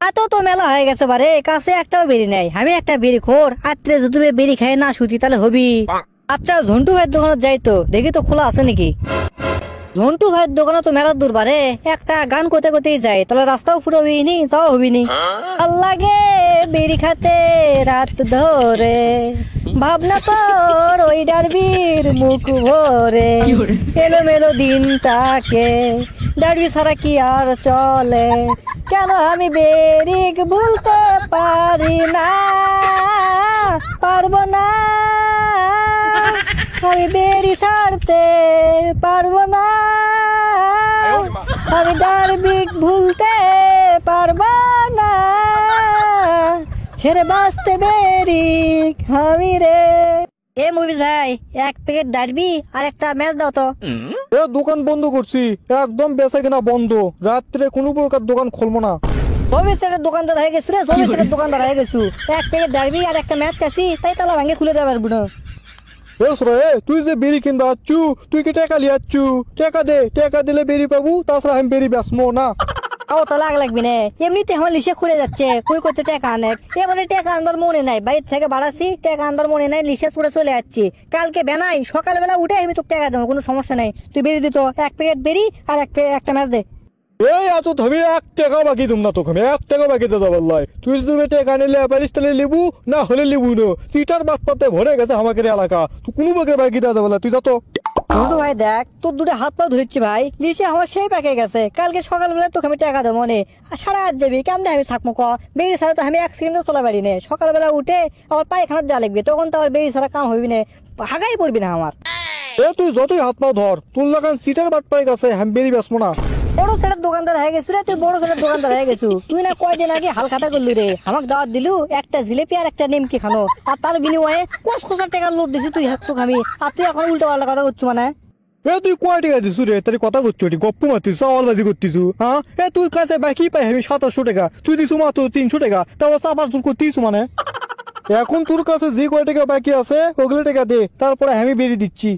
এত তো মেলা হয়ে গেছে বারে, কাছে একটাও বেরি নাই। আমি একটা বেরি খোর, আত্রে যদি বেরি খাই না সুতি তাহলে হবি। আচ্ছা ঝন্টু ভাইয়ের দোকানে যাই তো, দেখি তো খোলা আছে নাকি। ঝন্টু ভাইয়ের দোকানে তো মেলার দূর বারে, একটা গান করতে করতেই যায়, তাহলে রাস্তাও ফুরবি নি, যাও হবি নি। আল্লাগে বেরি খাতে রাত ধরে, ভাবনা তোর ওই ডারবির মুখ ভরে, এলো মেলো দিনটাকে ডারবি ছাড়া কি আর চলে, কেন আমি বেরিক ভুলতে পারি না, পারবো না, আমি বেরি ছাড়তে পারবো না, আমি ডারবিক ভুলতে পারবো না, ছেড়ে বাঁচতে বেরিক আমি রে। এ মুভিস ভাই, এক প্যাকেট ডারবি আর একটা ম্যাচ দাও তো। এ দোকান বন্ধ করছি, একদম বেচা কিনা বন্ধ, রাত্রে কোনো প্রকার দোকান খুলবো না। ভবিষ্যতের দোকানদার হয়ে গেছু রে, ভবিষ্যতের দোকানদার হয়ে গেছু। এক প্যাকেট ডারবি আর একটা ম্যাচ চাইছি, তাই তালা ভাঙে খুলে দেওয়া পারবো না। তুই যে বেরি কিনবা আচ্ছু, তুই কি টাকা লিয়ে আচ্ছু? টাকা দে, টাকা দিলে বেরি পাবো, তাছাড়া আমি বেরি বেচবো না। ও তো লাগবে না, এমনিতে আমার লিসে খুলে যাচ্ছে, কই করতে টাকা আনে। এবারে টাকা আনবার মনে নাই, বাইরে থেকে বাড়াচ্ছি, টাকা আনবার মনে নাই, লিসে ছুড়ে চলে যাচ্ছি। কালকে বেনাই সকালবেলা উঠে আমি তোকে টাকা দেবো, কোনো সমস্যা নাই। তুই বেরি দিত, এক প্যাকেট বেরি আর একটা ম্যাচ দে। এই এত ধবি 1 টাকা বাকি দিম না তোকে, আমি 1 টাকা বাকি দিয়ে যাবার লাই। তুই যদি টাকা নিলে পারিস তাহলে লিবু, না হলে লিবু না। সিটার বাদ পাতে ভরে গেছে আমাকে এলাকা, তুই কোনো বাকি বাকি দিয়ে যাবার, তুই যা তো। ঝন্টু ভাই দেখ, তোর দুটো হাত পা ধরেছি ভাই, লিসে আমার সেই প্যাকে গেছে। কালকে সকালবেলা তোকে আমি টাকা দেবো মনে, সারা রাত যাবি কেমনে আমি থাকবো ক? বেরি ছাড়া তো আমি এক সেকেন্ডও চলা পারি না। সকালবেলা উঠে আমার পায়খানার যা লাগবে, তখন তো আমার বেরি ছাড়া কাম হবি না, হাগাই পড়বি না আমার। তুই যতই হাত পা ধর, তোর লাগান সিটার বাদ পাই গেছে, আমি বেরি বেচবো না। বড় ছেলের দোকানদার হয়ে গেছু রে, তুই বড় ছেলের দোকানদার হয়ে গেছু। তুই না কয়দিন আগে হাল খাতা করলি রে, আমাকে দাওয়াত দিলু একটা জিলেপি আর একটা নিমকি খানো, আর তার বিনিময়ে 50,000 টাকার লোড দিছি তুই হাত তো খাবি, আর তুই এখন উল্টো পাল্টা কথা করছু মানে। তুই কয় টাকা দিছু রে? তার কথা করছো, গপ্প মারতিস, চাওয়ালবাজি করতিছু। হ্যাঁ তোর কাছে বাকি পাই আমি 2700 টাকা, তুই দিছু মাত্র 300 টাকা, তাও চাপার চুল করতিছু মানে। এখন তোর কাছে যে কয় টাকা বাকি আছে ওগুলো টাকা দে, তারপরে আমি বেরিয়ে দিচ্ছি।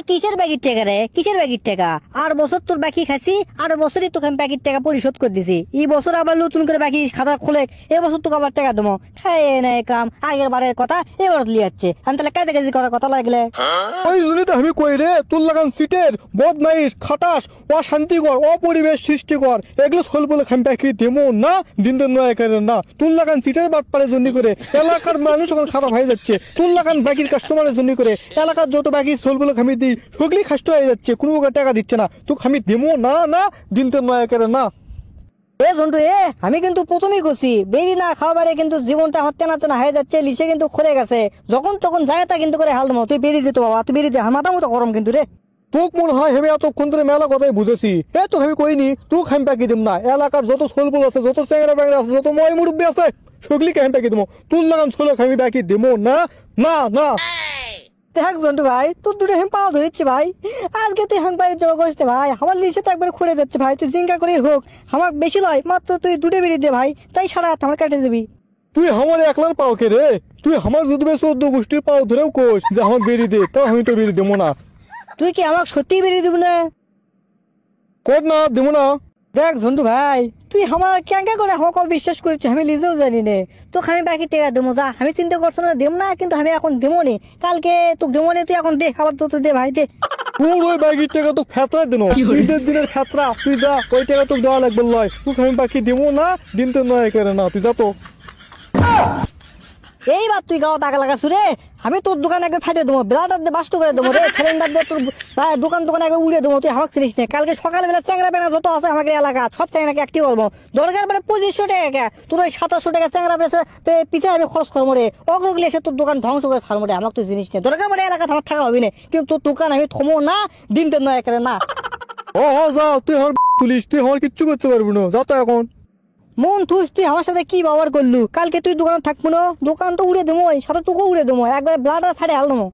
কিসের ব্যাগের টাকা রে, কিসের ব্যাগের টাকা? আর বছর তোর বাকি খাসি, আর বছরই তোকে আমি ব্যাগের টাকা পরিশোধ করে দিছি। এই বছর আবার নতুন করে বাকি খাতা খুলে এবছর তোকে আবার টাকা দেবো। খায় নাই কাম, আগের বারের কথা এবার লিয়ে যাচ্ছে। আমি তাহলে কাজে কাজে করার কথা লাগলে ওই জন্য তো আমি কই রে, তোর লাগান সিটের বদমাইশ, খাটাস, অশান্তিকর, অপরিবেশ সৃষ্টিকর, এগুলো সল বলে খাম বাকি দেবো না, দিন দিন নয় করেন না। তোর লাগান সিটের বাটপাড়ের জন্য করে এলাকার মানুষ এখন খারাপ হয়ে যাচ্ছে। তোর লাগান বাকির কাস্টমারের জন্য করে এলাকার যত বাকি সল বলে খামি দিই, সগলি খাষ্ট হয়ে যাচ্ছে, কোনো টাকা দিচ্ছে না। তোকে আমি দেবো না, না দিন দিন নয় করেন না। এ ঝন্টু আমি কিন্তু প্রথমেই করছি, বেরি না খাওয়াবারে কিন্তু জীবনটা আমার তেনা তেনা হয়ে যাচ্ছে, লিসে কিন্তু খুলে গেছে। যখন তখন যায় তা কিন্তু করে হাল দেবো। তুই বেরি দিত বাবা, তুই বেরি দে, আমার মাথা মতো গরম কিন্তু রে। তোক মনে হয় আমি এতক্ষণ ধরে মেলা কথাই বুঝেছি। তো আমি কইনি তোকে আমি প্যাকি দিম না। এলাকার যত সোলবুল আছে, যত চ্যাংরা ব্যাংরা আছে, যত ময় মুরব্বী আছে, সগলিকে আমি প্যাকি দেবো। তোর লাগান সোলক আমি প্যাকি দেবো না, না না। দেখ ঝন্টু ভাই, তোর দুটো হেম পাওয়া ধরেছি ভাই, আজকে তুই হাং বাড়ি দেওয়া করিস ভাই, আমার লিসে তো একবার খুলে যাচ্ছে ভাই। তুই জিঙ্কা করে হোক, আমার বেশি লয়, মাত্র তুই দুটো বেরিয়ে দে ভাই, তাই সারা রাত আমার কাটে যাবি। তুই আমার একলার পাও কে রে? তুই আমার যদি 14 গোষ্ঠীর পাও ধরেও কোষ যে আমার বেরিয়ে দে, তা আমি তো বেরিয়ে দেবো না। তুই কি আমাকে সত্যি বেরিয়ে দিব না? কর না, দেবো না। দেখ ঝন্টু ভাই, তুই আমার কেঙ্কা করে আমাকে বিশ্বাস করছিস আমি নিজেও জানি নে। তোকে আমি বাকি টাকা দেবো, যা, আমি চিন্তা করছো না দেব না, কিন্তু আমি এখন দেবো নি। কালকে তোকে দেবো নি, তুই এখন দে, আবার তো দে ভাই দে। তোর ওই বাকির টাকা তোকে ফেতরা দিন, ঈদের দিনের ফেতরা, তুই যা, ওই টাকা তোকে দেওয়া লাগবে লয়। তোকে আমি বাকি দেবো না, দিন তো নয় করে না, তুই যা তো। এইবার তুই গাওয়া টাকা লাগাছু রে, আমি তোর দোকান একবার ফাটিয়ে দেবো, ব্লাডার দিয়ে বাস্ট করে দেবো রে, সিলিন্ডার দিয়ে তোর দোকান একবার উড়িয়ে দেবো। তুই আমাকে চিনিস না, কালকে সকালবেলা চ্যাংরা বেনা যত আছে আমাদের এলাকা সব চ্যাংরাকে একটি করবো। দরকার পরে 2500 টাকা, তোর ওই 2700 টাকা চ্যাংরা পিছিয়ে আমি খরচ করবো রে। অগ্রগলি এসে তোর দোকান ধ্বংস করে ছাড়বো রে, আমাকে তুই জিনিস না। দরকার পরে এলাকা আমার থাকা হবে না, কিন্তু তোর দোকান আমি থমো না, দিন তো নয় করে না। ও যা, তুই আমার তুলিস, তুই আমার কিচ্ছু করতে পারবি না, যা তো এখন। মন থুস, তুই আমার সাথে কি ব্যবহার করলু? কালকে তুই দোকানে থাকবো না, দোকান তো উড়ে দেবো, সাথে তোকে উড়ে দেবো, একবার ব্লাডার ফাটে হাল দেবো।